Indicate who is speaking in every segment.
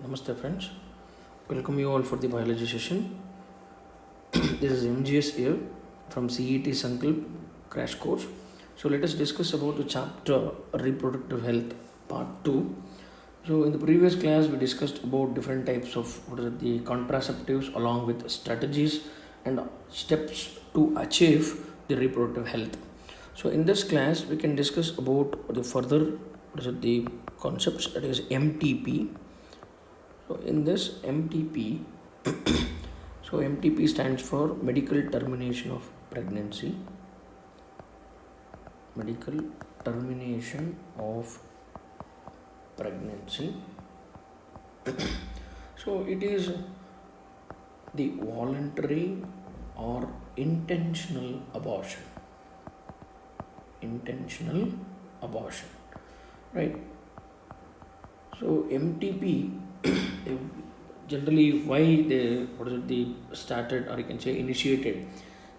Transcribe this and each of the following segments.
Speaker 1: Namaste friends, welcome you all for the biology session. This is MGS here from CET Sankalp crash course. So let us discuss about the chapter reproductive health part 2. So in the previous class we discussed about different types of the contraceptives along with strategies and steps to achieve the reproductive health. So in this class we can discuss about the further the concepts, that is MTP. So in this MTP, so MTP stands for medical termination of pregnancy. Medical termination of pregnancy. So it is the voluntary or intentional abortion. Intentional abortion, right? So MTP generally why they started, or you can say initiated,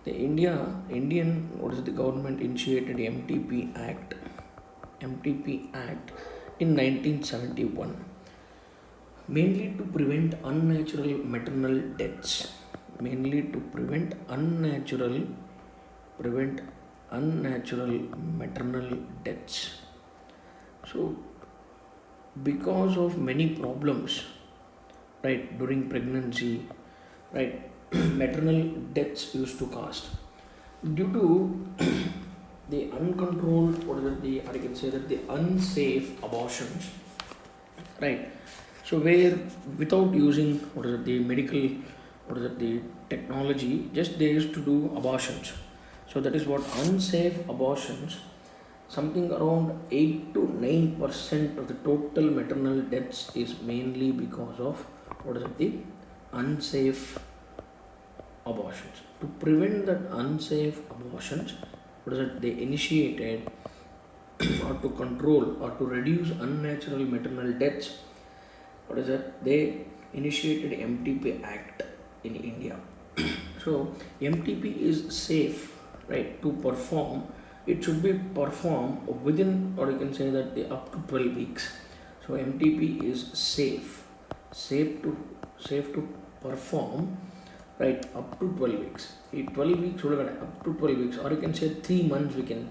Speaker 1: the Indian the government initiated MTP Act in 1971, mainly to prevent unnatural maternal deaths, mainly to prevent unnatural maternal deaths. So because of many problems, right, during pregnancy, right, maternal deaths used to cause due to the uncontrolled, or I can say that the unsafe abortions, right. So where without using the medical, the technology, just they used to do abortions. So that is what unsafe abortions. Something around 8 to 9% of the total maternal deaths is mainly because of the unsafe abortions. To prevent that unsafe abortions, they initiated or to control or to reduce unnatural maternal deaths, they initiated MTP Act in India. So MTP is safe, right, to perform. It should be performed within, or you can say that up to 12 weeks. So MTP is safe to perform, right, up to 12 weeks. 12 weeks up to 12 weeks, or you can say 3 months, we can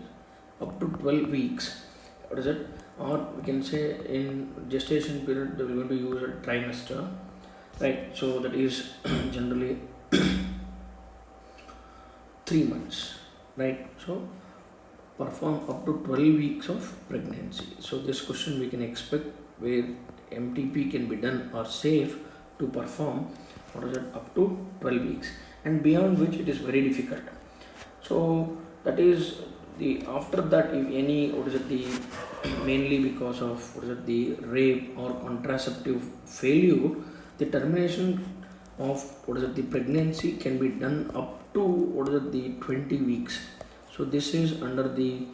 Speaker 1: up to 12 weeks. What is it? Or we can say in gestation period, we're going to use a trimester, right? So that is generally 3 months, right? So perform up to 12 weeks of pregnancy. So this question we can expect where MTP can be done or safe to perform up to 12 weeks, and beyond which it is very difficult. So that is the after that, if any the mainly because of the rape or contraceptive failure, the termination of the pregnancy can be done up to the 20 weeks. So this is under the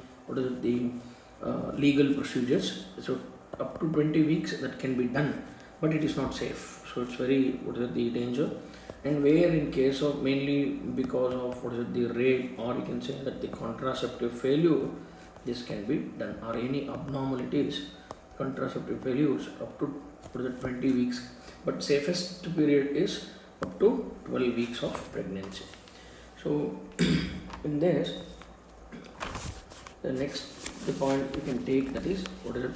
Speaker 1: legal procedures. So up to 20 weeks that can be done, but it is not safe. So it's very the danger. And where in case of mainly because of the rape, or you can say that the contraceptive failure, this can be done, or any abnormalities, contraceptive failures up to the 20 weeks. But safest period is up to 12 weeks of pregnancy. So in this, the next point we can take, that is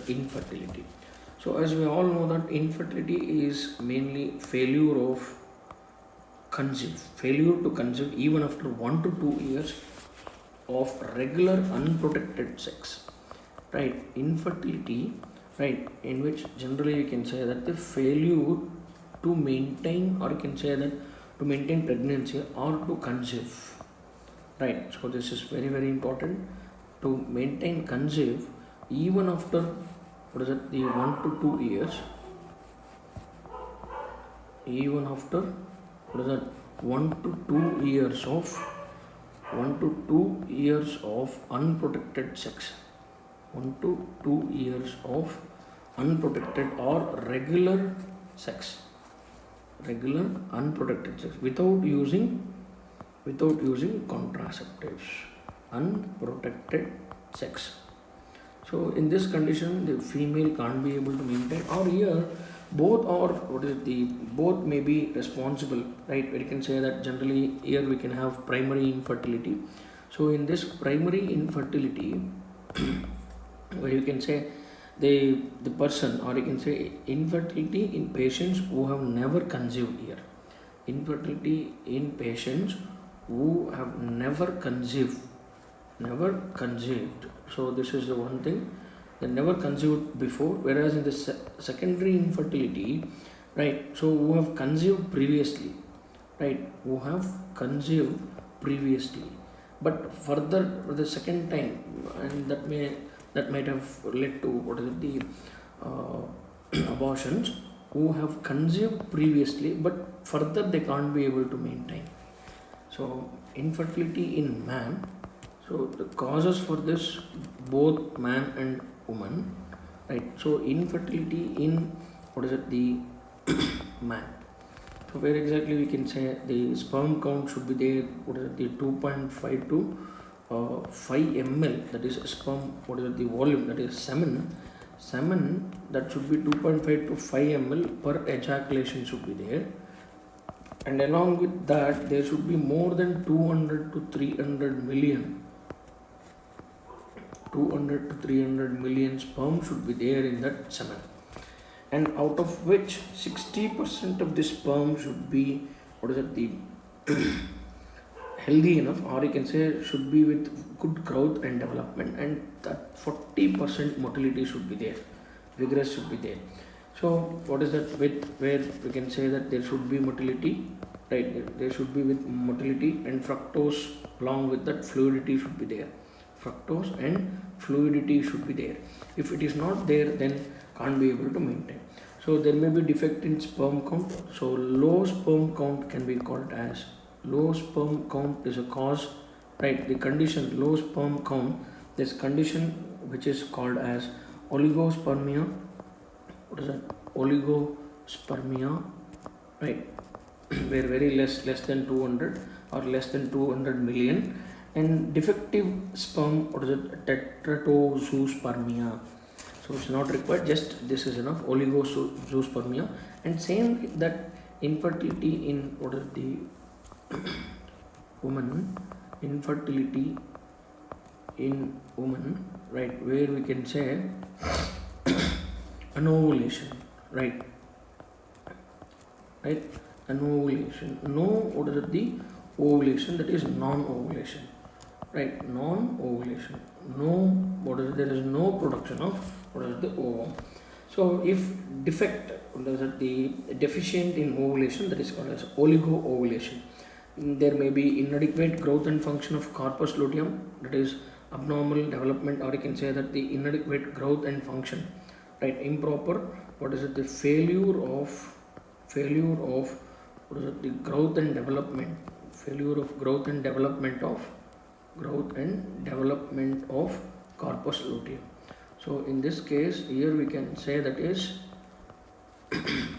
Speaker 1: infertility. So as we all know that infertility is mainly failure to conceive even after 1 to 2 years of regular unprotected sex, right? Infertility, right, in which generally you can say that the failure to maintain, or you can say that to maintain pregnancy or to conceive, right? So this is very very important, to maintain conceive even after the 1 to 2 years, even after 1 to 2 years of unprotected sex, 1 to 2 years of unprotected or regular unprotected sex without using contraceptives, unprotected sex. So in this condition, the female can't be able to maintain, or here both are what is the both may be responsible, right? We can say that generally here we can have primary infertility. So in this primary infertility, where you can say the person, or you can say infertility in patients who have never conceived here. Infertility in patients who have never conceived. So this is the one thing, they never conceived before. Whereas in the secondary infertility, right, so who have conceived previously, right, who have conceived previously, but further for the second time, and that might have led to what is it, the abortions, who have conceived previously but further they can't be able to maintain. So infertility in man, so the causes for this, both man and woman, right? So infertility in what is it, the man. So where exactly we can say the sperm count should be there, what is it, the 2.5 to 5 ml, that is sperm, what is it, the volume, that is semen, that should be 2.5 to 5 ml per ejaculation should be there. And along with that, there should be more than 200 to 300 million sperm should be there in that semen, and out of which 60% of the sperm should be what is it, the healthy enough, or you can say should be with good growth and development, and that 40% motility should be there, vigorous should be there. So what is that with, where we can say that there should be motility, right? There should be with motility, and fructose along with that fluidity should be there. Fructose and fluidity should be there. If it is not there, then can't be able to maintain. So there may be defect in sperm count. So low sperm count can be called as, low sperm count is a cause, right? The condition low sperm count, this condition which is called as oligospermia. What is that? Oligospermia, right? Where very less than 200 or less than 200 million, and defective sperm, what is it, tetratozoospermia. So it's not required, just this is enough, oligozoospermia. And same that infertility in what is the woman, infertility in woman, right, where we can say anovulation, right, anovulation, no, what is it, the ovulation, that is non-ovulation, right, non-ovulation, no, what is it, there is no production of what is the ovum. So if defect, what is it, the deficient in ovulation, that is called as oligo-ovulation. There may be inadequate growth and function of corpus luteum, that is abnormal development, or you can say that the inadequate growth and function, right, improper, what is it, the failure of what is it, the growth and development, failure of growth and development of corpus luteum. So in this case here we can say that is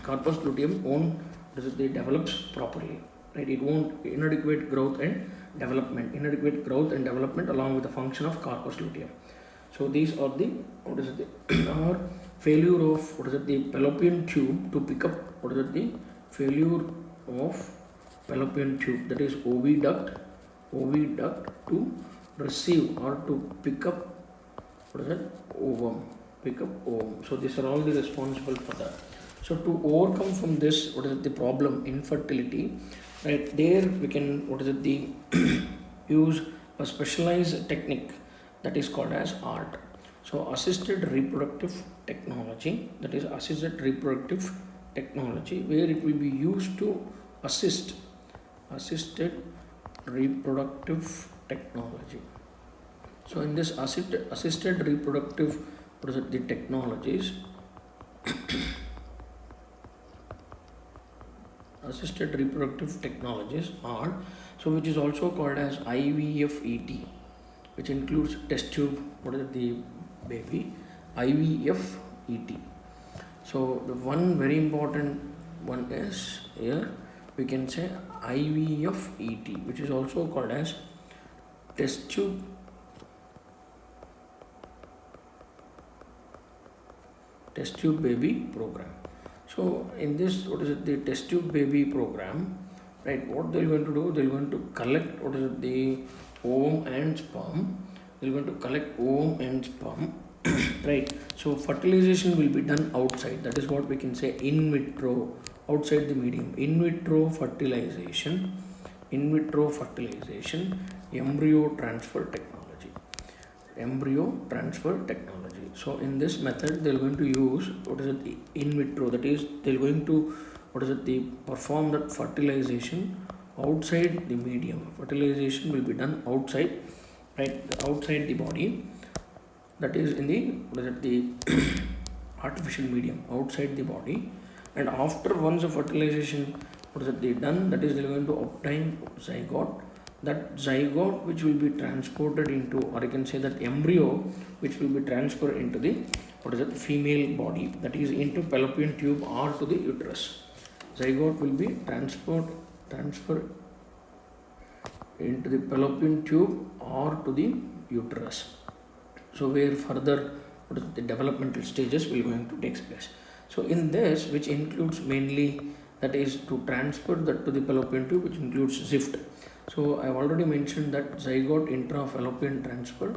Speaker 1: corpus luteum won't develops properly, right? It won't, inadequate growth and development along with the function of corpus luteum. So these are the what is it, or failure of what is it, the fallopian tube to pick up, what is it, the failure of fallopian tube, that is oviduct to receive or to pick up what is it, ovum. So these are all the responsible for that. So to overcome from this, what is it, the problem infertility, right, there we can what is it, the use a specialized technique that is called as ART. So assisted reproductive technology, that is assisted reproductive technology, where it will be used to assisted reproductive technology. So in this assisted reproductive, what is it, the technologies, assisted reproductive technologies are, so which is also called as IVF-ET, which includes test tube, what is it, the baby, IVF-ET. So the one very important one is here we can say IVF-ET, which is also called as test tube test tube baby program. So in this, what is it, the test tube baby program, right? What they're going to do, they're going to collect, what is it, the ovum and sperm. They're going to collect ovum and sperm, right? So fertilization will be done outside. That is what we can say in vitro, outside the medium. In vitro fertilization, embryo transfer technology, So in this method, they're going to use, what is it, the in vitro. That is, they're going to, what is it, the perform that fertilization outside the medium. Fertilization will be done outside, right, outside the body. That is in the, what is it, the artificial medium, outside the body. And after once the fertilization, what is it, they done, that is, they're going to obtain zygote. That zygote which will be transported into, or you can say that embryo which will be transferred into the, what is it, female body, that is into fallopian tube or to the uterus. Zygote will be transferred into the fallopian tube or to the uterus. So where further, what is the developmental stages will going to take place. So in this, which includes mainly, that is to transfer that to the fallopian tube, which includes ZIFT. So I have already mentioned that zygote intra-fallopian transfer.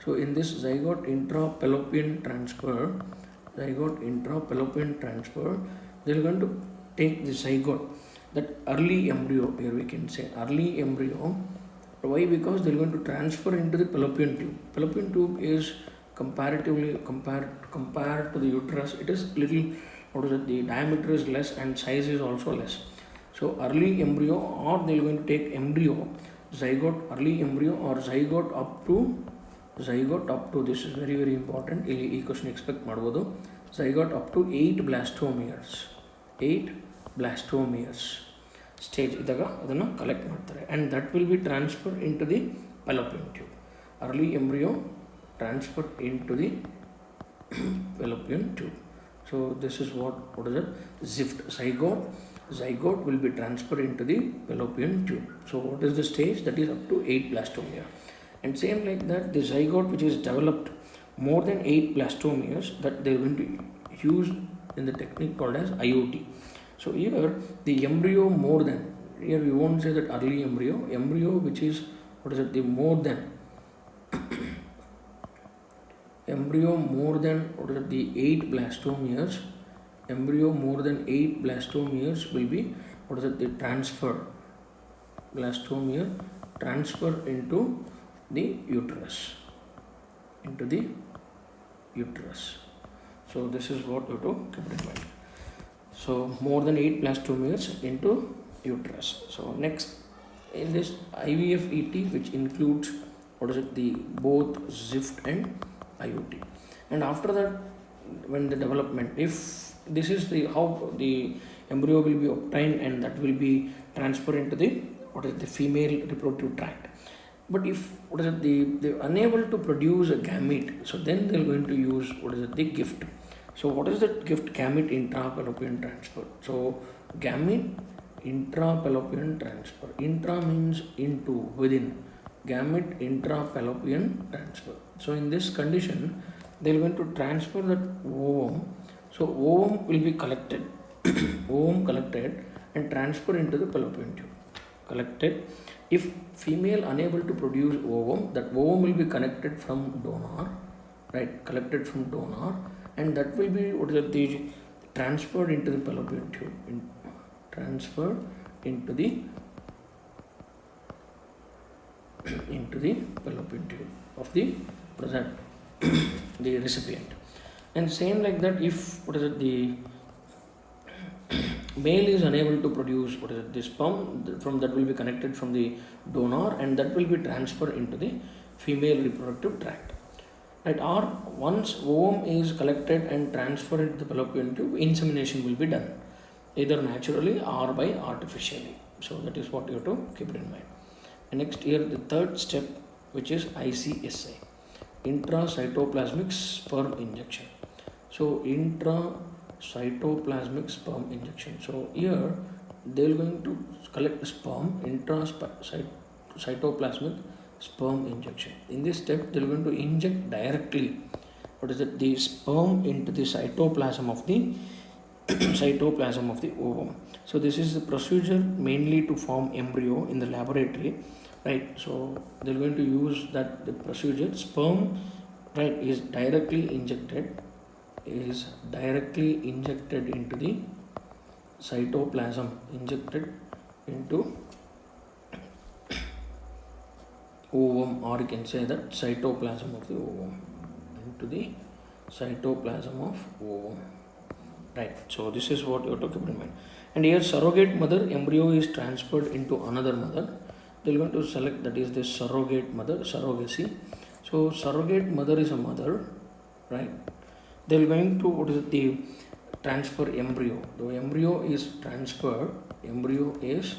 Speaker 1: So in this zygote intra-fallopian transfer, they are going to take the zygote, that early embryo, here we can say early embryo. Why? Because they are going to transfer into the fallopian tube. Fallopian tube is comparatively compared to the uterus, it is little, what is it, the diameter is less and size is also less. So early embryo, or they are going to take embryo, zygote, early embryo, or zygote up to, this is very very important, ಈ question expect ಮಾಡ್ಬೋದು, zygote up to 8 blastomeres stage ಇದ್ದಾಗ ಅದನ್ನು collect ಮಾಡ್ತಾರೆ, and that will be transferred into the fallopian tube. Early embryo transferred into the fallopian tube. So this is what is it, ZIFT, zygote will be transferred into the fallopian tube. So what is the stage? That is up to 8 blastomere. And same like that, the zygote which is developed more than 8 blastomeres, that they are going to use in the technique called as IOT. So here the embryo more than, here we won't say that early embryo which is, what is it, the more than embryo more than, what is it, the 8 blastomeres, embryo more than 8 blastomeres will be, what is it, the blastomere transfer into the uterus, So this is what you have to keep in mind. So more than 8 blastomeres into uterus. So next, in this IVF ET, which includes, what is it, the both ZIFT and IOT. And after that, when the development, if this is the how the embryo will be obtained, and that will be transferred into the, what is the female reproductive tract. But if, what is it, they're unable to produce a gamete, so then they're going to use, what is it, the gift. So what is that gift? Gamete intra-fallopian transfer. So gamete intra-fallopian transfer. Intra means into, within. Gamete intra-fallopian transfer. So in this condition, they're going to transfer that ovum. So ovum will be collected, and transferred into the fallopian tube. Collected. If female unable to produce ovum, that ovum will be collected from donor, right? And that will be, what is it, the transferred into the fallopian tube. Transferred into the fallopian tube of the present the recipient. And same like that, if, what is it, the male is unable to produce, what is it, the sperm, from that will be connected from the donor, and that will be transferred into the female reproductive tract, right? Or once ovum is collected and transferred into the fallopian tube, insemination will be done either naturally or by artificially. So that is what you have to keep it in mind. And next, here the third step, which is ICSI, intracytoplasmic sperm injection. So intracytoplasmic sperm injection. So here they are going to collect sperm, intracytoplasmic sperm injection. In this step, they are going to inject directly what is it, the sperm into the cytoplasm of the cytoplasm of the ovum. So this is the procedure mainly to form embryo in the laboratory, right? So they're going to use that the procedure. Sperm, right, is directly injected into the cytoplasm, injected into ovum, or you can say that cytoplasm of the ovum, into the cytoplasm of ovum, right? So this is what you're talking about. And here surrogate mother, embryo is transferred into another mother. They're going to select, that is the surrogate mother, surrogacy. So surrogate mother is a mother, right? They're going to, what is it, the transfer embryo. The embryo is transferred, embryo is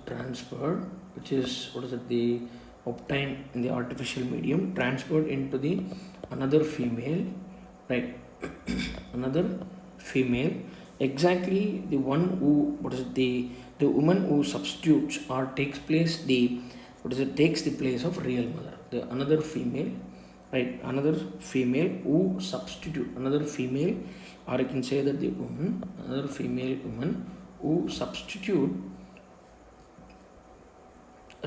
Speaker 1: transferred, which is, what is it, the obtained in the artificial medium, transferred into the another female, right? Another female, exactly the one who, what is it, the woman who substitutes or takes place the, what is it, takes the place of real mother. The another female, right, another female who substitute, another female, or I can say that the woman, another female woman who substitute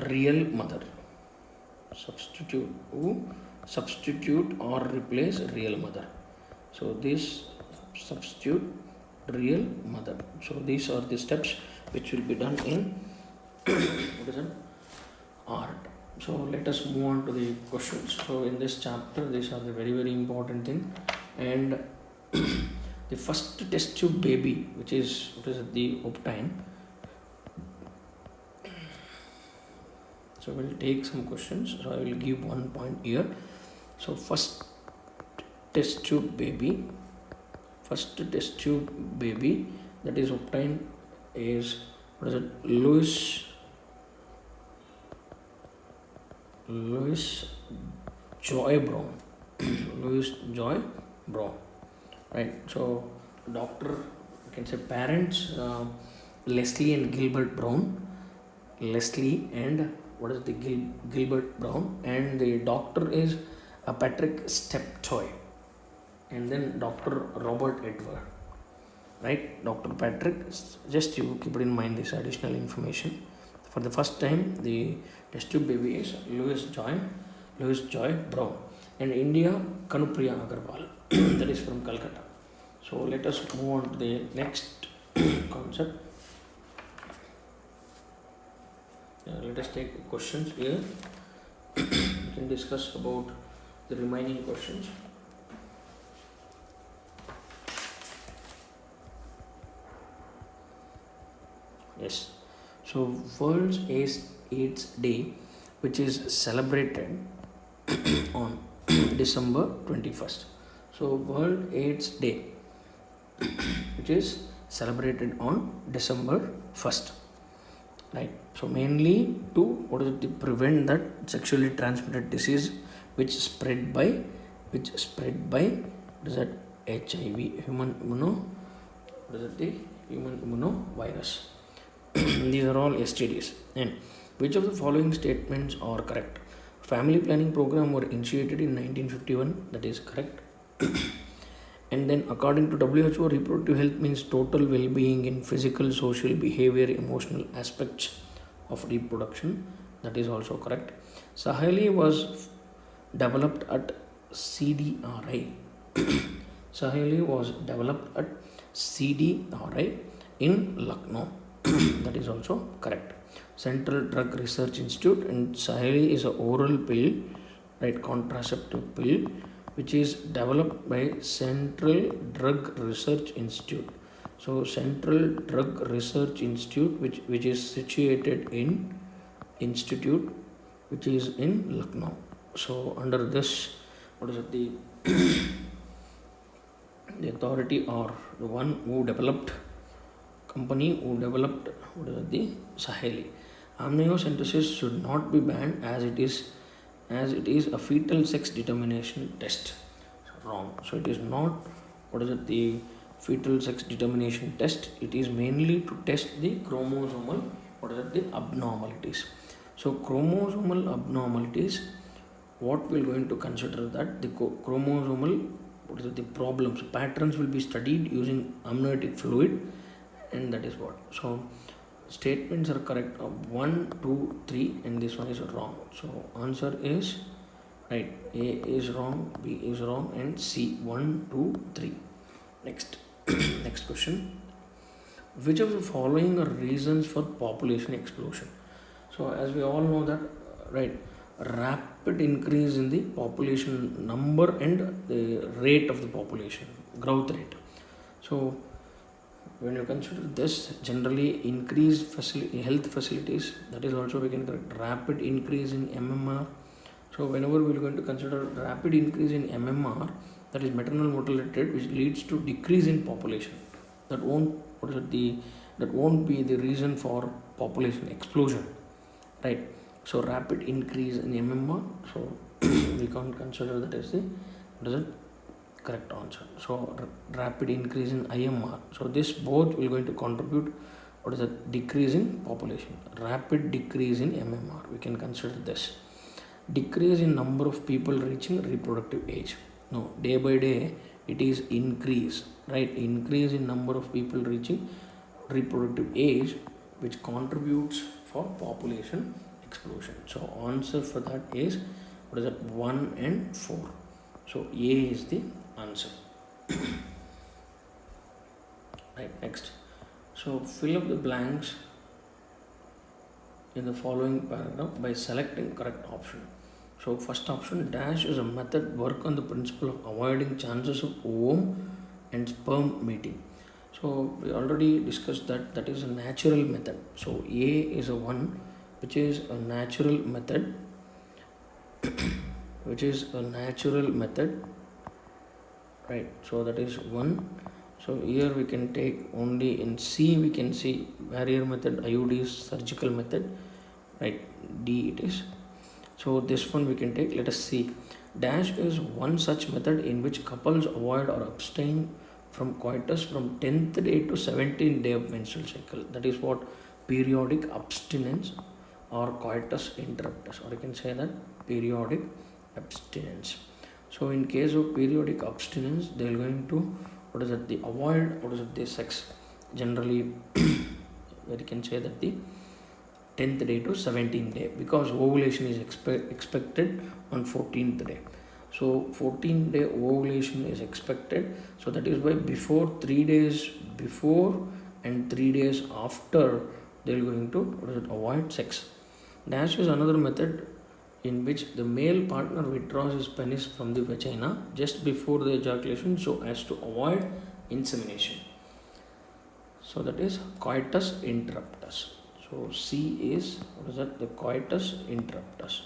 Speaker 1: real mother, substitute or replace real mother. So this substitute real mother. So these are the steps which will be done in what is it, art. So let us move on to the questions. So in this chapter, these are the very important thing. And the first test tube baby, which is, what is it, the obtain. So we'll take some questions. So I will give 1 point here. So first test tube baby that is obtained is, what is it, Louis Joy Brown. Louis Joy Brown, right? So doctor, you can say parents, Leslie and Gilbert Brown. Leslie and, what is the, Gilbert Brown, and the doctor is Patrick Steptoe, and then Dr. Robert Edward, right? Dr. Patrick, just you keep it in mind, this additional information. For the first time, the test tube baby is Louis Joy Brown, and India, Kanupriya Agarwal, that is from Calcutta. So let us move on to the next concept. Let us take questions here. We can discuss about the remaining questions. Yes. So World AIDS Day, which is celebrated on December 21st. So World AIDS Day, which is celebrated on December 1st. Right. So mainly to, what is it, to prevent that sexually transmitted disease which spread by what is that, HIV, human immunovirus. These are all STDs. And which of the following statements are correct? Family planning program were initiated in 1951. That is correct. And then according to WHO, reproductive health means total well-being in physical, social, behavior, emotional aspects of reproduction. That is also correct. Saheli was developed at CDRI. Saheli was developed at CDRI in Lucknow. That is also correct. Central Drug Research Institute, and Saheli is an oral pill, right, contraceptive pill, which is developed by Central Drug Research Institute. So Central Drug Research Institute, which is situated in Lucknow. So under this, what is it, the the authority or the one who developed, company who developed, what is it, the Saheli. Amniocentesis should not be banned as it is a fetal sex determination test. So wrong. So it is not, what is it, the fetal sex determination test. It is mainly to test the chromosomal, what is it, the abnormalities. So chromosomal abnormalities what we're going to consider that the chromosomal, what is it, the problems, patterns will be studied using amniotic fluid, and that is what. So statements are correct of 1, 2, 3, and this one is wrong. So answer is right. A is wrong, B is wrong, and C 1, 2, 3. Next, next question. Which of the following are reasons for population explosion? So as we all know that, right, rapid increase in the population number and the rate of the population, growth rate. So when you consider this, generally increased health facilities, that is also we can correct rapid increase in MMR. So whenever we are going to consider rapid increase in MMR, that is maternal mortality rate, which leads to decrease in population, that won't that won't be the reason for population explosion, right? So rapid increase in MMR, so we can't consider that as the what is it correct answer. So rapid increase in IMR, so this both will going to contribute what is a decrease in population. Rapid decrease in MMR, we can consider this. Decrease in number of people reaching reproductive age, no, day by day it is increase, right? Increase in number of people reaching reproductive age, which contributes for population explosion. So answer for that is what is that 1 and 4. So A is the answer. Right, next. So fill up the blanks in the following paragraph by selecting correct option. So first option, dash is a method work on the principle of avoiding chances of ovum and sperm meeting. So we already discussed that that is a natural method. So A is a one which is a natural method, which is a natural method, right? So that is one. So here we can take only in C we can see barrier method, IUD is surgical method, right? D it is. So this one we can take, let us see. Dash is one such method in which couples avoid or abstain from coitus from 10th day to 17th day of menstrual cycle. That is what periodic abstinence or coitus interruptus, or you can say that periodic abstinence. So in case of periodic abstinence, they are going to what is it, the avoid what is it, the sex generally where you can say that the 10th day to 17th day, because ovulation is expected on 14th day. So 14th day ovulation is expected, so that is why before 3 days before and 3 days after they are going to what is it, avoid sex. Dash is another method in which the male partner withdraws his penis from the vagina just before the ejaculation so as to avoid insemination. So that is coitus interruptus. So C is what is that, the coitus interruptus.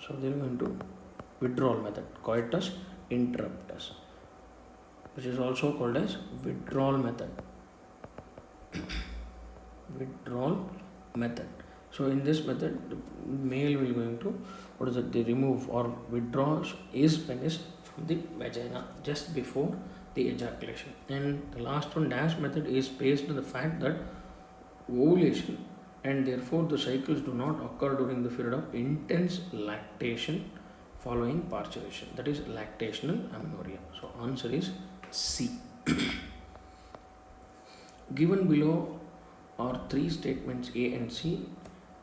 Speaker 1: So they are going to withdrawal method, coitus interruptus, which is also called as withdrawal method. Withdrawal method. So in this method, the male will going to what is it, they remove or withdraw his penis from the vagina just before the ejaculation. And the last one, dash method, is based on the fact that ovulation and therefore the cycles do not occur during the period of intense lactation following parturition. That is lactational amenorrhea. So answer is C. Given below are three statements A and C,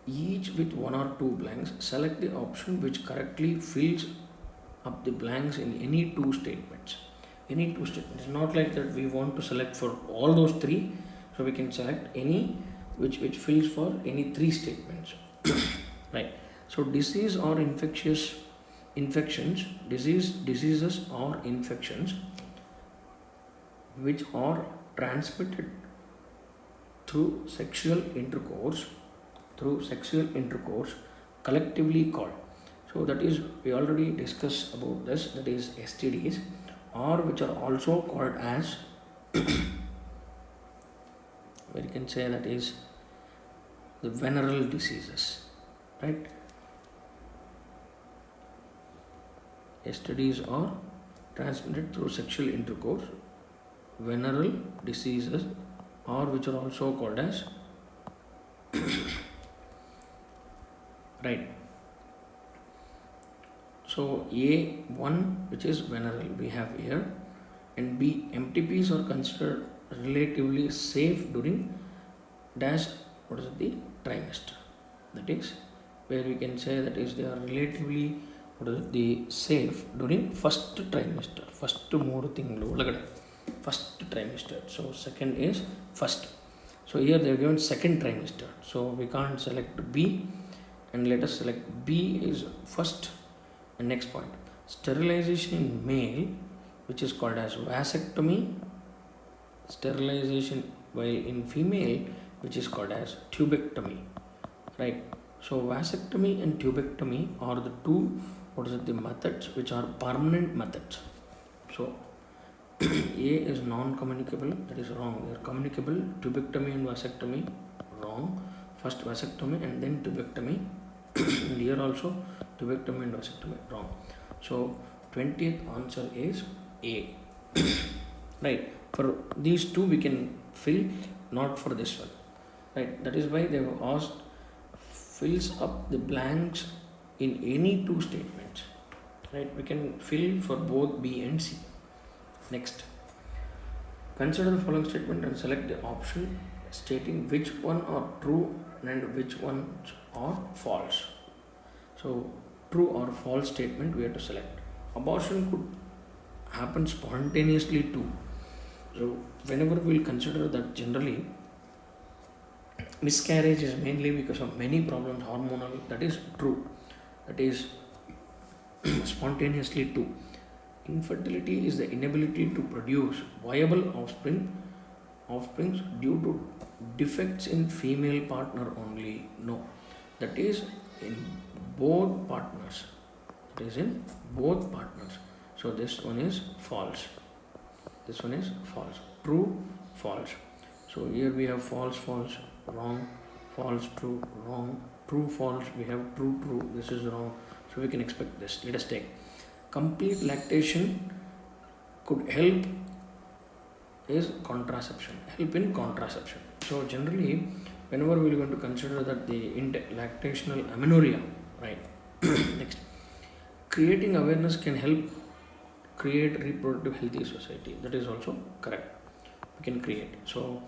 Speaker 1: each with one or two blanks. Select the option which correctly fills up the blanks in any two statements. Any two statements. It's not like that we want to select for all those three. So we can select any which fills for any three statements. Right. So disease or diseases or infections which are transmitted through sexual intercourse collectively called. So that is, we already discussed about this, that is STDs, or which are also called as where you can say that is the venereal diseases, right? STDs are transmitted through sexual intercourse, venereal diseases, or which are also called as right. So A1, which is venereal, we have here, and B, MTPs are considered relatively safe during dash, what is it, the trimester. That is where we can say that is they are relatively, what is it, the safe during first trimester. First more thing first trimester. So second is first. So here they are given second trimester. So we can't select B, and let us select B is first. And next point, sterilization in male, which is called as vasectomy. Sterilization while in female, which is called as tubectomy, right? So vasectomy and tubectomy are the two, what is it, the methods which are permanent methods. So A is non-communicable, that is wrong. They are communicable. Tubectomy and vasectomy, wrong. First vasectomy and then tubectomy. And here also tubectomy and vasectomy, wrong. So 20th answer is A. Right. For these two we can fill, not for this one. Right. That is why they have asked fills up the blanks in any two statements. Right. We can fill for both B and C. Next, consider the following statement and select the option stating which one are true and which ones are false. So true or false statement we have to select. Abortion could happen spontaneously too. So whenever we will consider that, generally miscarriage is mainly because of many problems, hormonal, that is true. That is spontaneously too. Infertility is the inability to produce viable offsprings due to defects in female partner only. No, that is in both partners. That is in both partners. So this one is false. This one is false. True, false. So here we have false, false, wrong, false, true, wrong, true, false. We have true, true. This is wrong. So we can expect this. Let us take. Complete lactation could help is contraception. Help in contraception. So generally, whenever we are going to consider that the lactational amenorrhea, right? Next, creating awareness can help create reproductive healthy society. That is also correct. We can create. So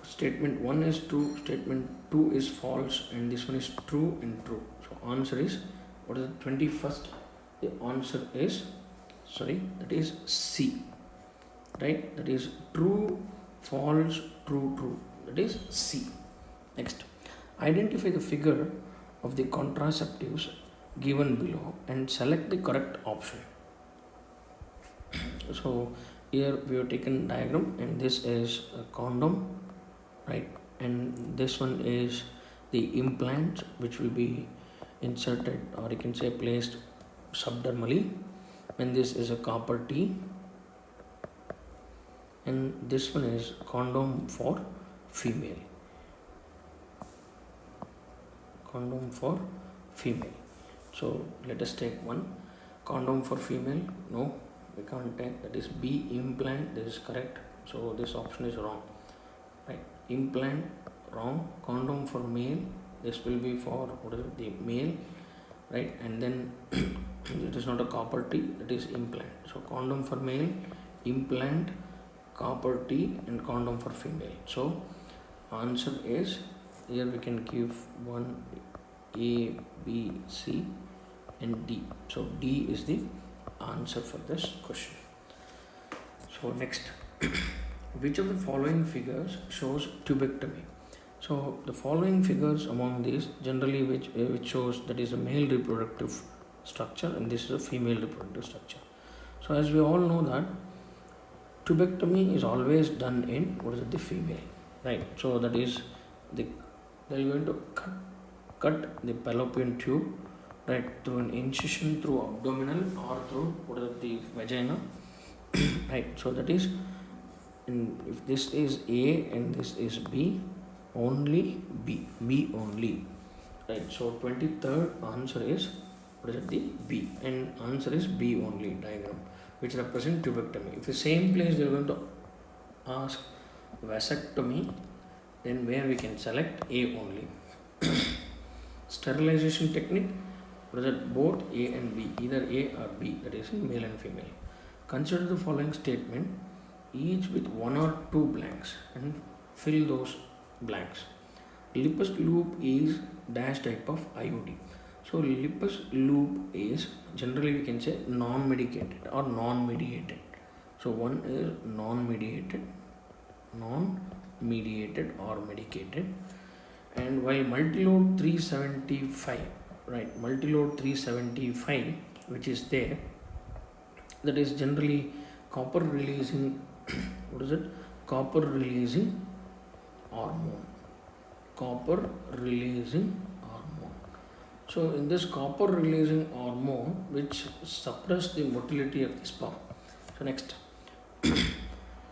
Speaker 1: statement 1 is true, statement 2 is false, and this one is true and true. So answer is, what is the 21st? The answer is, that is C, right? That is true, false, true, true. That is C. Next, identify the figure of the contraceptives given below and select the correct option. So here we have taken diagram, and this is a condom, right? And this one is the implant which will be inserted, or you can say placed subdermally, and this is a copper T, and this one is condom for female. Condom for female. So let us take one. Condom for female, no, we can't take. That is B, implant. This is correct. So this option is wrong, right? Implant, wrong. Condom for male, this will be for, what is it, the male, right? And then it is not a copper T, it is implant. So condom for male, implant, copper T, and condom for female. So answer is, here we can give one, A, B, C, and D. So D is the answer for this question. So next, which of the following figures shows tubectomy? So the following figures among these, generally which shows that is a male reproductive structure, and this is a female reproductive structure. So as we all know that tubectomy is always done in, what is it, the female, right? So that is they are going to cut the fallopian tube, right, through an incision through abdominal or through, what is it, the vagina, right? So that is, if this is A and this is B, only B only, right? So 23rd answer is, what is it, the B, and answer is B only diagram, which represent tubectomy. If the same place they are going to ask vasectomy, then where we can select A only. Sterilization technique, What is it? Both A and B, either A or B, that is in male and female. Consider the following statement, each with one or two blanks, and fill those blanks. Lippus loop is dash type of IOD. So Lippus loop is generally we can say non-medicated or non-mediated. So one is non-mediated or medicated, and while multilode 375, right, multilode 375 which is there, that is generally copper releasing what is it, copper releasing hormone, copper releasing hormone. So in this copper releasing hormone which suppress the motility of the sperm. So next,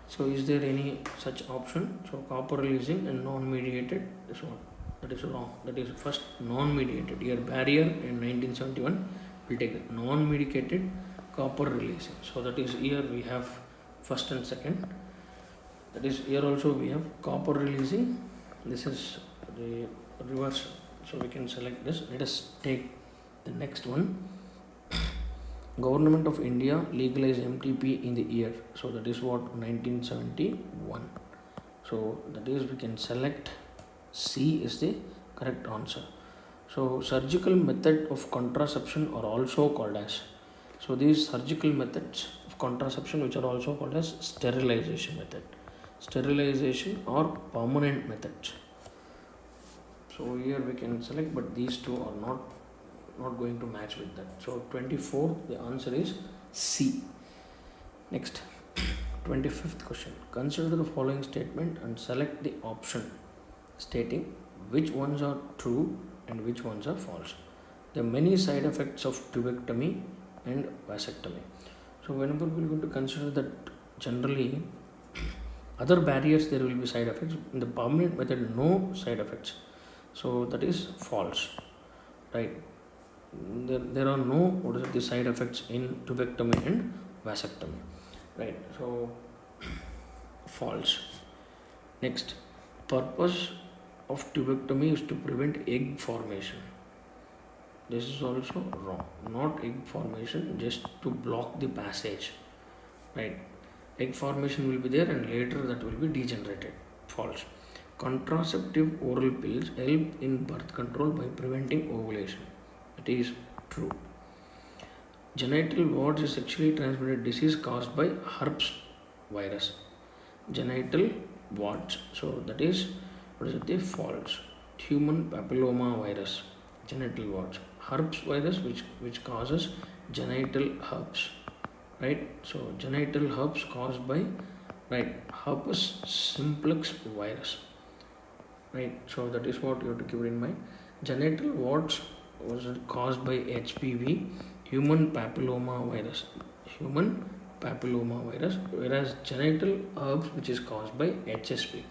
Speaker 1: so is there any such option? So copper releasing and non-mediated, this one, that is wrong. That is first non-mediated. Here barrier in 1971 will take it. Non-medicated copper releasing. So that is here we have first and second. That is here also we have copper releasing. This is the reverse. So we can select this. Let us take the next one. Government of India legalized MTP in the year. So that is what, 1971. So that is we can select C is the correct answer. So surgical method of contraception are also called as. So these surgical methods of contraception which are also called as sterilization method. Sterilization or permanent methods. So here we can select, but these two are not going to match with that. So 24, the answer is C. Next, 25th question. Consider the following statement and select the option stating which ones are true and which ones are false. There are many side effects of tubectomy and vasectomy. So whenever we are going to consider that, generally other barriers there will be side effects. In the permanent method, no side effects. So that is false, right? There are no the side effects in tubectomy and vasectomy, right? So false. Next, purpose of tubectomy is to prevent egg formation. This is also wrong. Not egg formation, just to block the passage, right? Egg formation will be there and later that will be degenerated. False. Contraceptive oral pills help in birth control by preventing ovulation. It is true. Genital warts is sexually transmitted disease caused by herpes virus. Genital warts. So that is, what is it? The false. Human papilloma virus. Genital warts. Herpes virus which causes genital herpes. Right? So genital herpes caused by, right, herpes simplex virus. Right? So that is what you have to keep in mind. Genital warts was caused by HPV, human papilloma virus. Human papilloma virus, whereas genital herpes which is caused by HSV,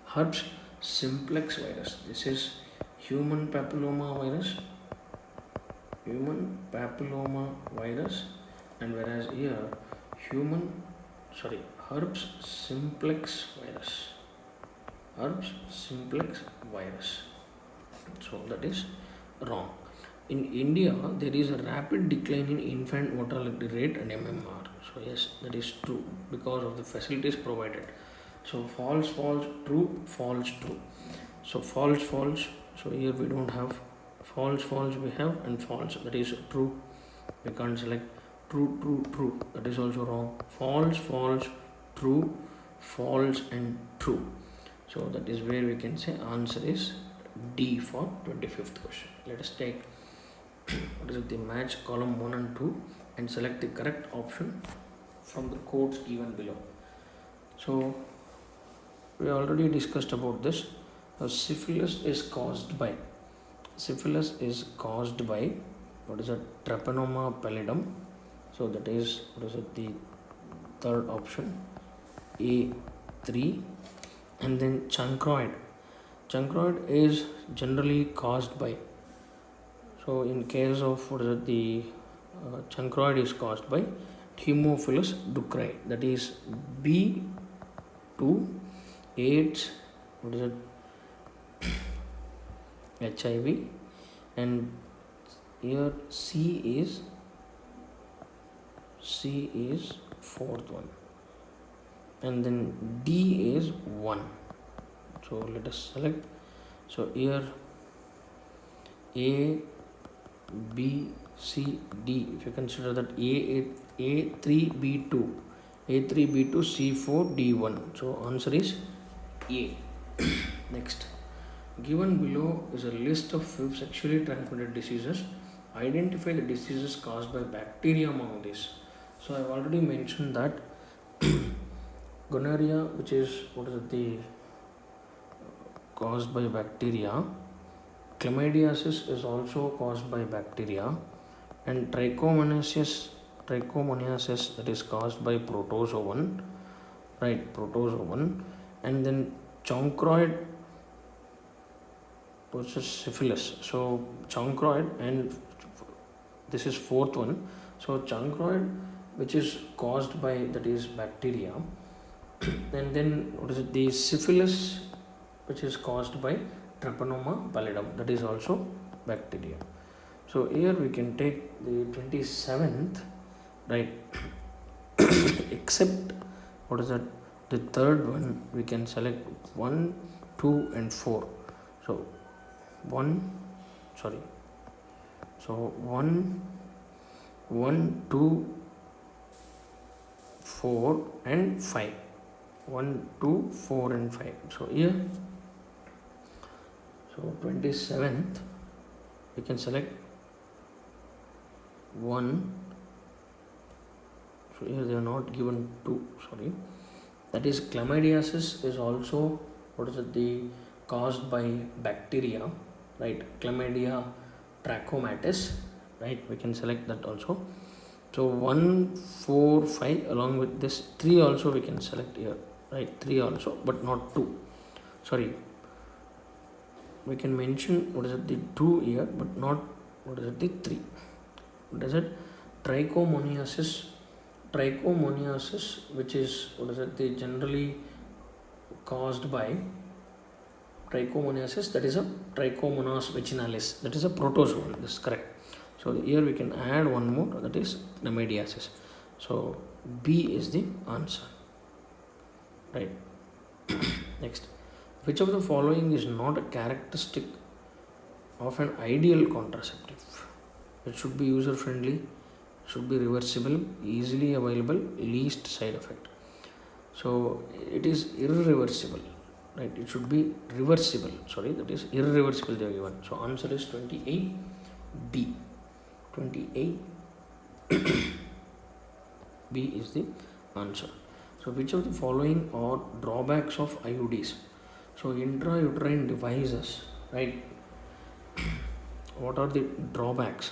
Speaker 1: herpes simplex virus. This is human papilloma virus, and whereas here herpes simplex virus. So that is wrong. In India, there is a rapid decline in infant mortality rate and MMR. So yes, that is true because of the facilities provided. So false, true, false, true. So false. So here we don't have false, we have, and false. That is true. We can't select true. That is also wrong. False, true, false, and true. So that is where we can say answer is D for 25th question. Let us take what is it, the match column 1 and 2 and select the correct option from the codes given below. So we already discussed about this. Syphilis is caused by what is it, Treponema pallidum. So that is, what is it, the third option, A3. And then chancroid is generally caused by, so in case of what is it, the chancroid is caused by Haemophilus ducreyi, that is B2, AIDS, what is it, HIV, and here C is fourth one, and then D is 1. So let us select. So here A, B, C, D. If you consider that A3, B2, A3, B2, C4, D1. So answer is A. Next, given below is a list of 5 sexually transmitted diseases. Identify the diseases caused by bacteria among these. So I've already mentioned that gonorrhea, which is the caused by bacteria. Chlamydiasis is also caused by bacteria, and trichomoniasis that is caused by protozoan, right? Protozoan, and then chancroid, which is syphilis. So chancroid, and this is fourth one. So chancroid, which is caused by, that is bacteria, and then the syphilis, which is caused by Treponema pallidum, that is also bacteria. So here we can take the 27th, right? Except the third one, we can select 1, 2 and 4. So 1, 2, 4 and 5. 1, 2, 4 and 5. So here, so 27th, we can select 1. So here they are not given 2, that is chlamydiasis is also the caused by bacteria, right? Chlamydia trachomatis, right? We can select that also. So 1, 4, 5 along with this 3 also we can select here, right? 3 also, but not 2. We can mention the 2 here, but not the 3. What is it? Trichomoniasis, which is the generally caused by trichomoniasis, that is a Trichomonas vaginalis, that is a protozoan. This is correct. So here we can add one more, that is chlamydiasis. So B is the answer, right? Next, which of the following is not a characteristic of an ideal contraceptive? It should be user friendly, should be reversible, easily available, least side effect. So it is irreversible, right? It should be reversible, that is irreversible they are given. So answer is 28 B. 28 B is the answer. So which of the following are drawbacks of IUDs? So intrauterine devices, right? What are the drawbacks?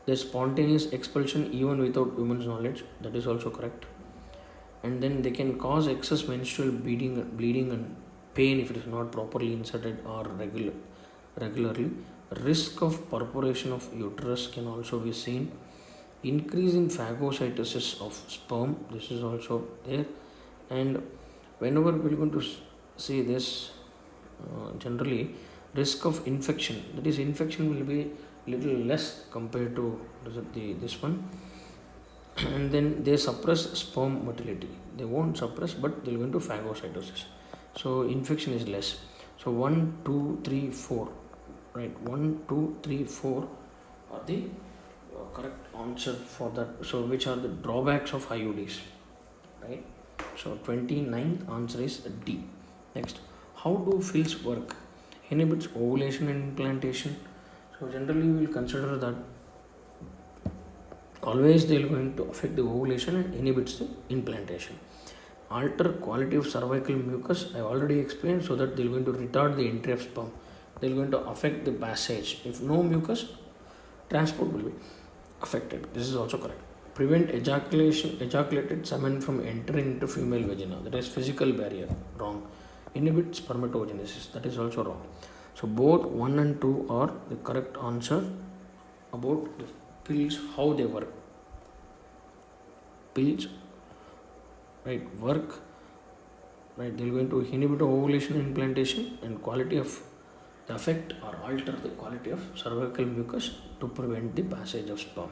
Speaker 1: There's spontaneous expulsion even without women's knowledge, that is also correct. And then they can cause excess menstrual bleeding and pain if it is not properly inserted or regularly. Risk of perforation of uterus can also be seen. Increase in phagocytosis of sperm, this is also there. And whenever we're going to see this, generally risk of infection, that is infection will be little less compared to this one. And then they suppress sperm motility, they won't suppress, but they'll go into phagocytosis, so infection is less. So 1, 2, 3, 4, right? 1, 2, 3, 4 are the correct answer for that. So which are the drawbacks of IUDs, right? So 29th answer is D. Next, how do pills work? Inhibits ovulation and implantation. So generally we will consider that always they are going to affect the ovulation and inhibits the implantation. Alter quality of cervical mucus, I already explained, so that they are going to retard the entry of sperm. They are going to affect the passage. If no mucus, transport will be affected. This is also correct. Prevent ejaculated semen from entering into female vagina, that is physical barrier, wrong. Inhibit spermatogenesis, that is also wrong. So both 1 and 2 are the correct answer about the pills, how they work. Pills, right, work, right, they are going to inhibit ovulation and implantation, and quality of They affect or alter the quality of cervical mucus to prevent the passage of sperm.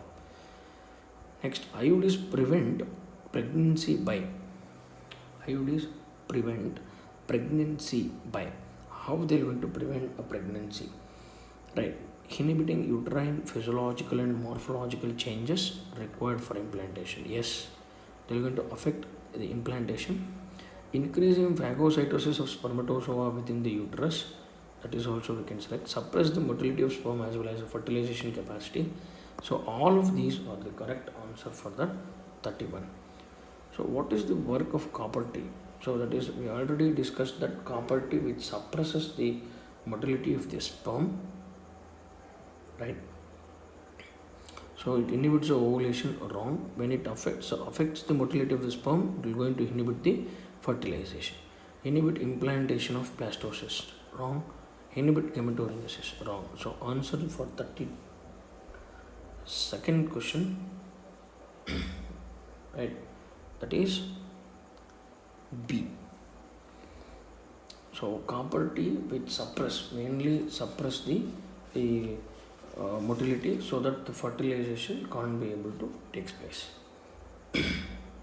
Speaker 1: Next, IUDs prevent pregnancy by. IUDs prevent pregnancy by. How they are going to prevent a pregnancy? Right, inhibiting uterine physiological and morphological changes required for implantation. Yes, they are going to affect the implantation. Increasing phagocytosis of spermatozoa within the uterus, that is also we can select. Suppress the motility of sperm as well as the fertilization capacity. So all of these are the correct answer for the 31. So what is the work of copper T? So that is, we already discussed that copper T which suppresses the motility of the sperm, right? So it inhibits the ovulation, wrong. When it affects the motility of the sperm, it is going to inhibit the fertilization. Inhibit implantation of blastocyst, wrong. Inhibit gametogenesis, wrong. So answer for 32nd question, right, that is B. So copper T which mainly suppress the motility so that the fertilization can't be able to take place.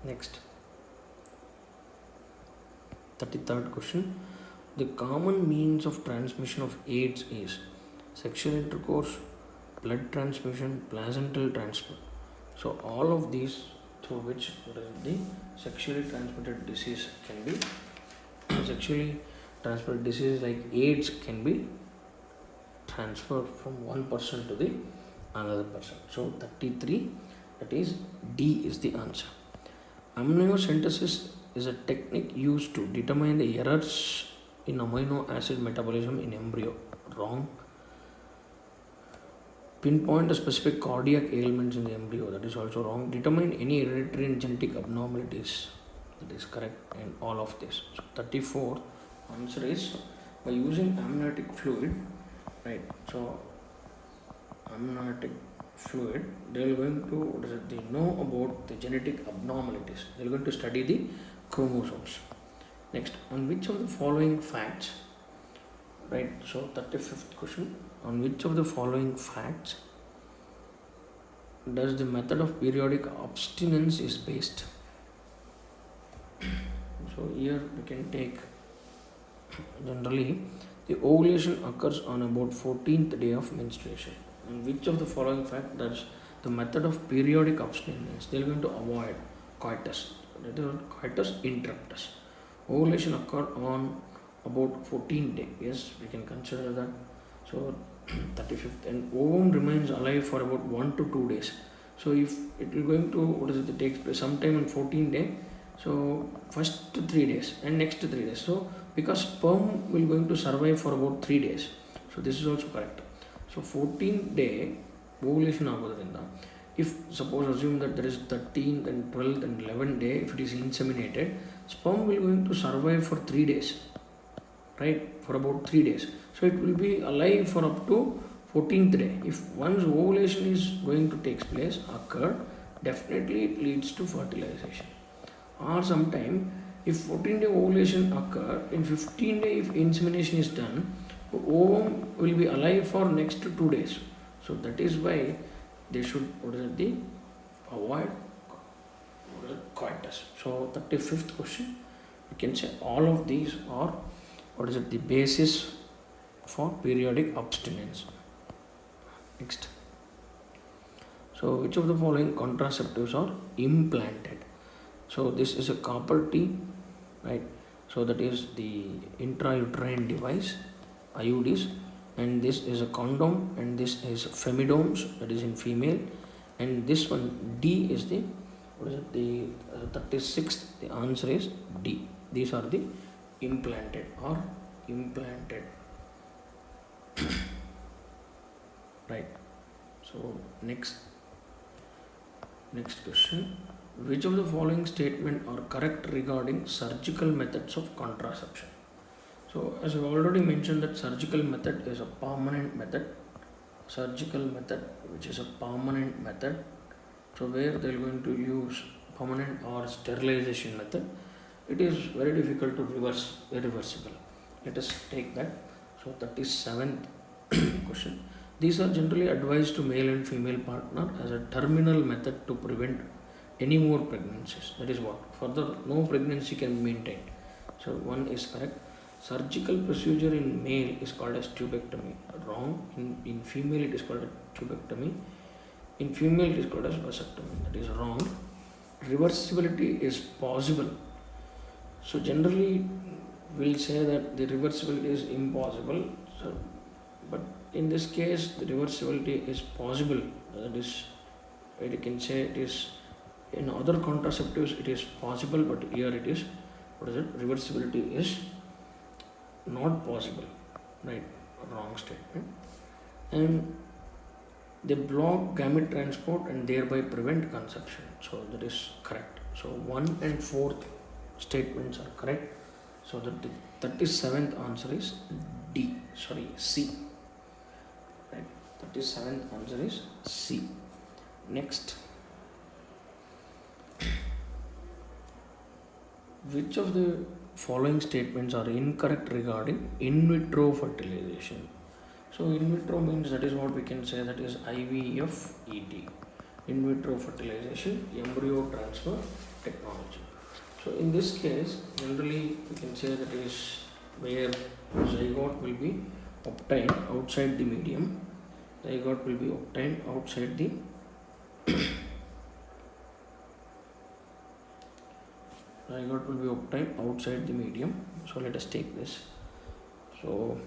Speaker 1: Next, 33rd question. The common means of transmission of AIDS is sexual intercourse, blood transmission, placental transfer. So all of these through which the sexually transmitted disease can be sexually transmitted diseases like AIDS can be transferred from one person to the another person. So 33, that is D is the answer. Amniocentesis is a technique used to determine the errors in amino acid metabolism in embryo, wrong. Pinpoint a specific cardiac ailments in the embryo, that is also wrong. Determine any hereditary and genetic abnormalities, that is correct, and all of this. So 34 answer is by using amniotic fluid, right? So amniotic fluid, they are going to they know about the genetic abnormalities. They are going to study the chromosomes. Next, on which of the following facts, right? So 35th question, on which of the following facts does the method of periodic abstinence is based? So here we can take, generally the ovulation occurs on about 14th day of menstruation. And which of the following fact does the method of periodic abstinence? They are going to avoid coitus, coitus interruptus. Ovulation occur on about 14th day. Yes, we can consider that. So 35th, and ovum remains alive for about 1 to 2 days. So if it will going to it takes place sometime on 14th day, so first 3 days and next 3 days. So because sperm will going to survive for about 3 days, so this is also correct. So 14th day ovulation agodrinda, if suppose assume that there is 13th and 12th and 11th day, if it is inseminated, sperm will going to survive for 3 days, right, for about 3 days. So it will be alive for up to 14th day. If once ovulation is going to take place, occur, definitely it leads to fertilization. Or sometime if 14 day ovulation occur, in 15 day if insemination is done, ovum will be alive for next 2 days. So that is why they should avoid coitus. So 35th question, you can say all of these are the basis for periodic abstinence. Next, so which of the following contraceptives are implanted? So this is a copper T, right? So that is the intrauterine device, IUDs, and this is a condom, and this is femidomes, that is in female, and this one D is the 36th. The answer is D. These are the implanted. Right. So next question, which of the following statement are correct regarding surgical methods of contraception? So as I already mentioned that surgical method is a permanent method. Which is a permanent method. So where they are going to use permanent or sterilization method, it is very difficult to reversible. Let us take that. So 37th question. These are generally advised to male and female partner as a terminal method to prevent any more pregnancies. That is what. Further, no pregnancy can be maintained. So one is correct. Surgical procedure in male is called as tubectomy. Wrong. In female it is called a tubectomy. In female it is called as vasectomy. That is wrong. Reversibility is possible. So generally we'll say that the reversibility is impossible. So, but in this case the reversibility is possible. That is, you can say it is, in other contraceptives it is possible, but here it is, what is it, reversibility is not possible, right? Wrong statement. And they block gamete transport and thereby prevent conception. So that is correct. So 1 and 4th statements are correct. So the 37th answer is C. Right? 37th answer is C. Next. Which of the following statements are incorrect regarding in vitro fertilization? So in vitro means, that is what we can say, that is IVF ET. In vitro fertilization, embryo transfer technology. So in this case, generally we can say that is where zygote will be obtained outside the medium. Zygote will be obtained outside the zygote will be obtained outside the medium. So let us take this. So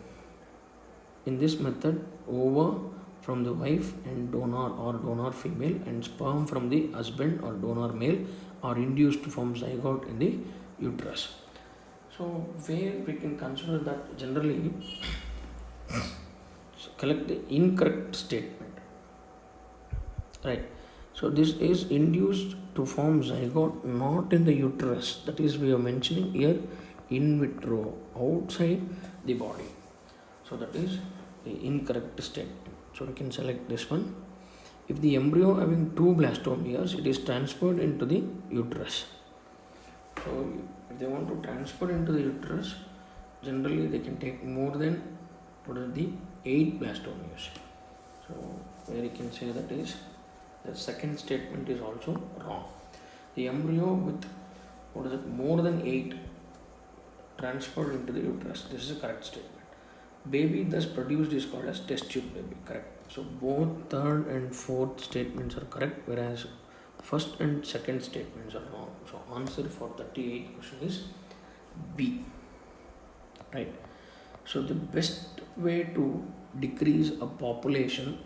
Speaker 1: in this method, ova from the wife and donor or donor female and sperm from the husband or donor male are induced to form zygote in the uterus. So where we can consider that generally, so collect the incorrect statement, right? So this is induced to form zygote not in the uterus, that is we are mentioning here in vitro, outside the body. So that is the incorrect statement. So we can select this one. If the embryo having 2 blastomeres, it is transferred into the uterus. So if they want to transfer into the uterus, generally they can take more than the 8 blastomeres. So where you can say that is, the second statement is also wrong. The embryo with more than 8 transferred into the uterus, this is a correct statement. Baby thus produced is called as test tube baby, correct. So both third and fourth statements are correct, whereas first and second statements are wrong. So answer for 38 question is B, right. So the best way to decrease a population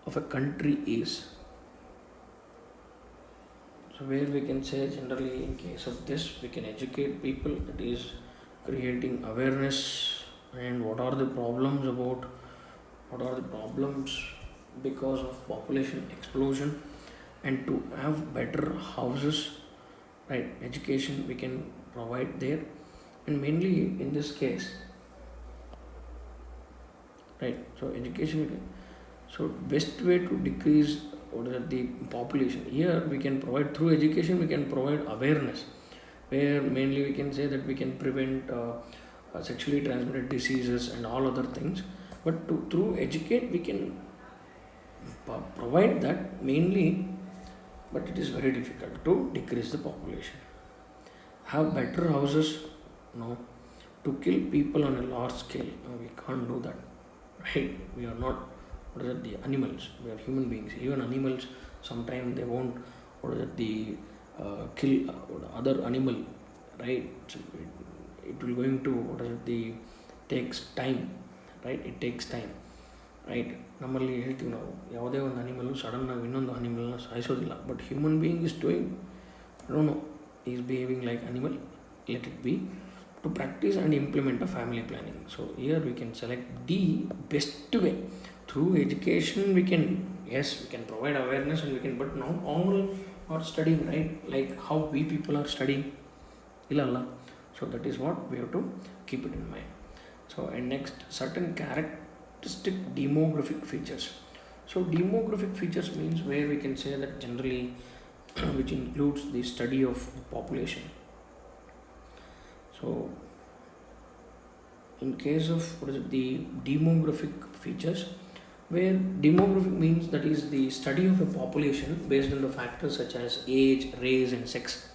Speaker 1: of a country is, so where we can say generally in case of this, we can educate people, that is creating awareness and what are the problems about, what are the problems because of population explosion, and to have better houses, right? Education we can provide there, and mainly in this case, right? So education we can, so best way to decrease the population, here we can provide through education, we can provide awareness, where mainly we can say that we can prevent sexually transmitted diseases and all other things, but through educate we can provide that mainly, but it is very difficult to decrease the population. Have better houses, no. To kill people on a large scale, no, we can't do that, right? We are not, the animals, we are human beings. Even animals sometimes they won't kill other animal, right? So it will going to takes time, right? It takes time, right? ನಮ್ಮಲ್ಲಿ ಹೇಳ್ತೀವಿ ನಾವು, ಯಾವುದೇ ಒಂದು animal ಸಡನ್ನಾಗಿ ಇನ್ನೊಂದು ಅನಿಮಲ್ನ ಸಾಯಿಸೋದಿಲ್ಲ, but human being is doing, I don't know, is behaving like animal, let it be. To practice and implement a family planning. So here we can select the best way. Through education we can, yes, we can provide awareness and we can, but not all are studying, right? Like how we people are studying, illalla. So that is what we have to keep it in mind. So and next, certain characteristic demographic features. So demographic features means where we can say that generally which includes the study of population. So in case of what is it, the demographic features, where demographic means that is the study of a population based on the factors such as age, race, and sex.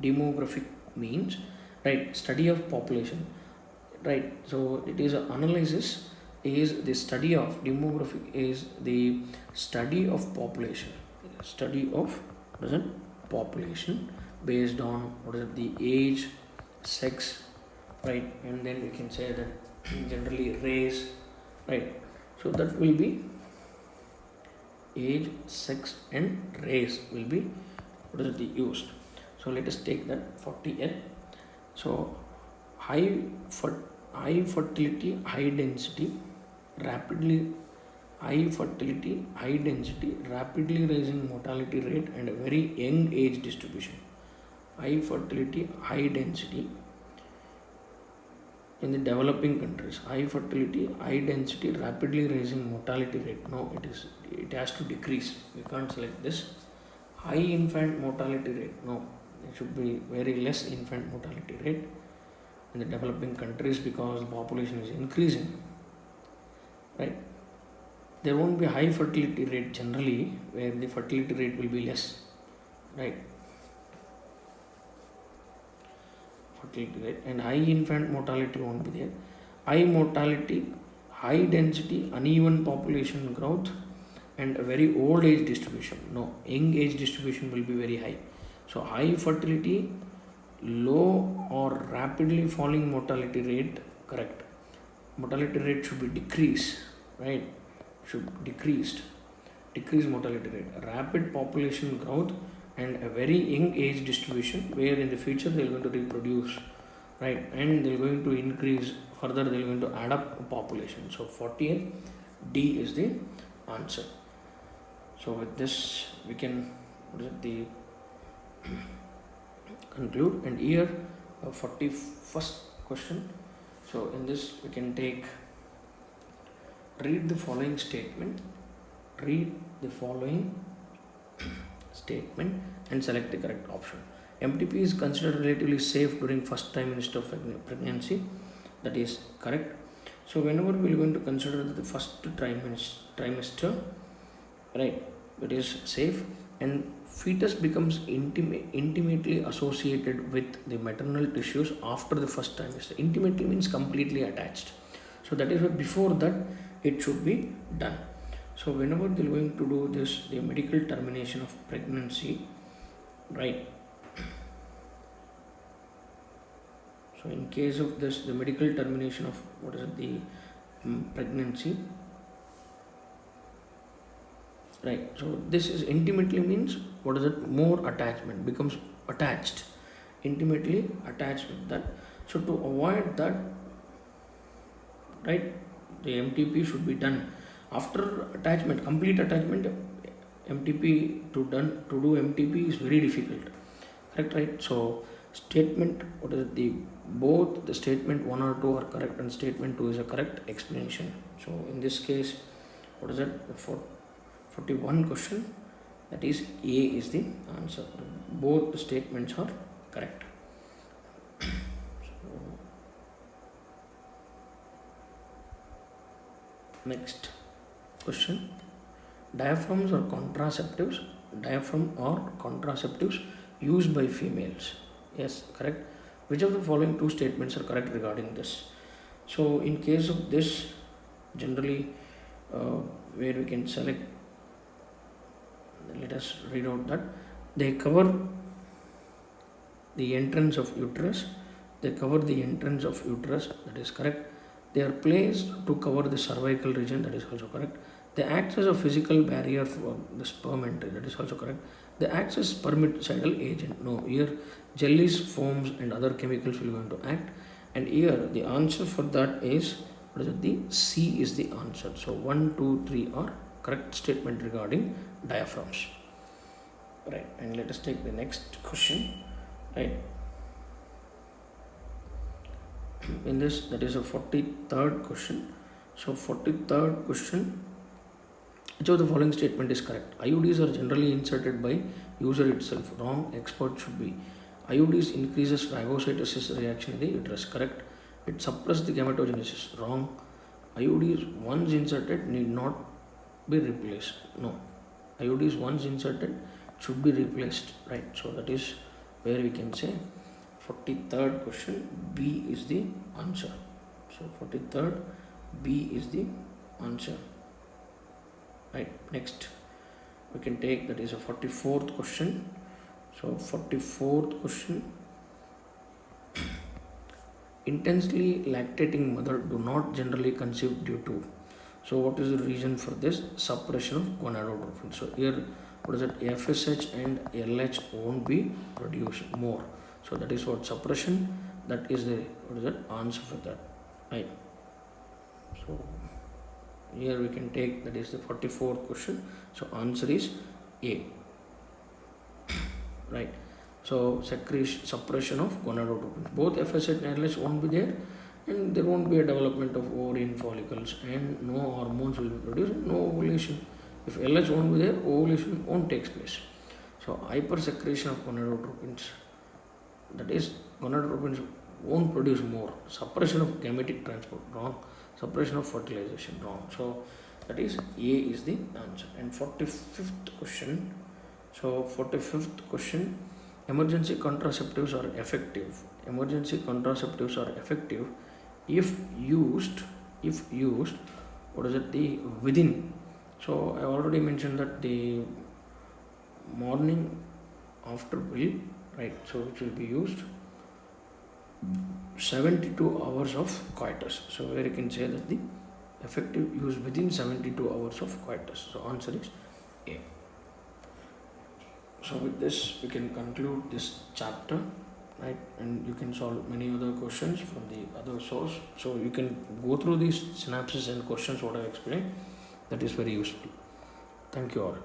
Speaker 1: Demographic means, right, study of population, right? So it is an analysis, is the study of demographic is the study of population, study of what is it, population based on what is it, the age, sex, right, and then we can say that generally race, right? So that will be age, sex, and race will be what is it, used. So let us take that 40L. So high fertility, high density, rapidly high fertility, high density, rapidly rising mortality rate, and a very young age distribution. High fertility, high density in the developing countries. High fertility, high density, rapidly rising mortality rate. No, it has to decrease. We can't select this. High infant mortality rate. No, it should be very less infant mortality rate in the developing countries because the population is increasing, right? There won't be high fertility rate generally where the fertility rate will be less, right? Fertility rate and high infant mortality won't be there. High mortality, high density, uneven population growth, and a very old age distribution. No, young age distribution will be very high. So high fertility, low or rapidly falling mortality rate, correct. Mortality rate should be decreased, right? Should decrease mortality rate. Rapid population growth and a very young age distribution where in the future they are going to reproduce, right, and they are going to increase further, they are going to add up population. So 48 D is the answer. So with this we can conclude, and here 41st question. So in this we can take, read the following statement and select the correct option. MTP is considered relatively safe during first trimester of pregnancy. That is correct. So whenever we are going to consider the first trimester, right, it is safe, and fetus becomes intimately associated with the maternal tissues after the first trimester. Intimately means completely attached. So that is why before that it should be done. So whenever they are going to do this, the medical termination of pregnancy, right? So in case of this, the medical termination of the pregnancy, right? So this is intimately means more attachment, becomes attached, intimately attached with that. So to avoid that, right, the MTP should be done after attachment, complete attachment. MTP to do MTP is very difficult, correct, right? So statement, both the statement 1 or 2 are correct and statement 2 is a correct explanation. So in this case, for 41 question, that is A is the answer. Both the statements are correct. So next question, diaphragms or contraceptives, used by females. Yes, correct. Which of the following two statements are correct regarding this? So in case of this, generally where we can select, let us read out that they cover the entrance of uterus. That is correct. They are placed to cover the cervical region. That is also correct. They act as a physical barrier for the sperm entry. That is also correct. They act as spermicidal agent. No, here jellies, foams, and other chemicals will going to act. And here the answer for that is the C is the answer. So 1, 2, 3 are correct statement regarding diaphragms. Right, and let us take the next question. Right. In this, that is a 43rd question. So 43rd question, which of the following statement is correct? IUDs are generally inserted by user itself. Wrong. Expert should be IUDs increases phagocytosis reaction in the uterus. Correct. it suppresses the gametogenesis. Wrong. IUDs once inserted need not be replaced. No. IUDs once inserted should be replaced, right? So that is where we can say 43rd question B is the answer. So 43rd B is the answer, right? Next we can take, that is a 44th question. So 44th question, intensely lactating mother do not generally conceive due to. So what is the reason for this? Suppression of gonadotropin. So here what is it? FSH and LH won't be produced more. So that is what suppression, that is the, what is that answer for that, right? So here we can take, that is the 44th question. So answer is A, right? So suppression of gonadotropin. Both FSH and LH won't be there, and there won't be a development of ovarian follicles, and no hormones will be produced, no ovulation. If LH won't be there, ovulation won't take place. So hypersecretion of gonadotropins, that is gonadotropins won't produce more. Suppression of gametic transport, wrong. Suppression of fertilization, wrong. So that is A is the answer. And 45th question. So 45th question, emergency contraceptives are effective. Emergency contraceptives are effective if used, what is it, the within. So I already mentioned that the morning after pill, right? So which will be used 72 hours of coitus. So where you can say that the effective use within 72 hours of coitus. So answer is A. So with this we can conclude this chapter, right? And you can solve many other questions from the other source. So you can go through these synapses and questions what I explained. That is very useful. Thank you all.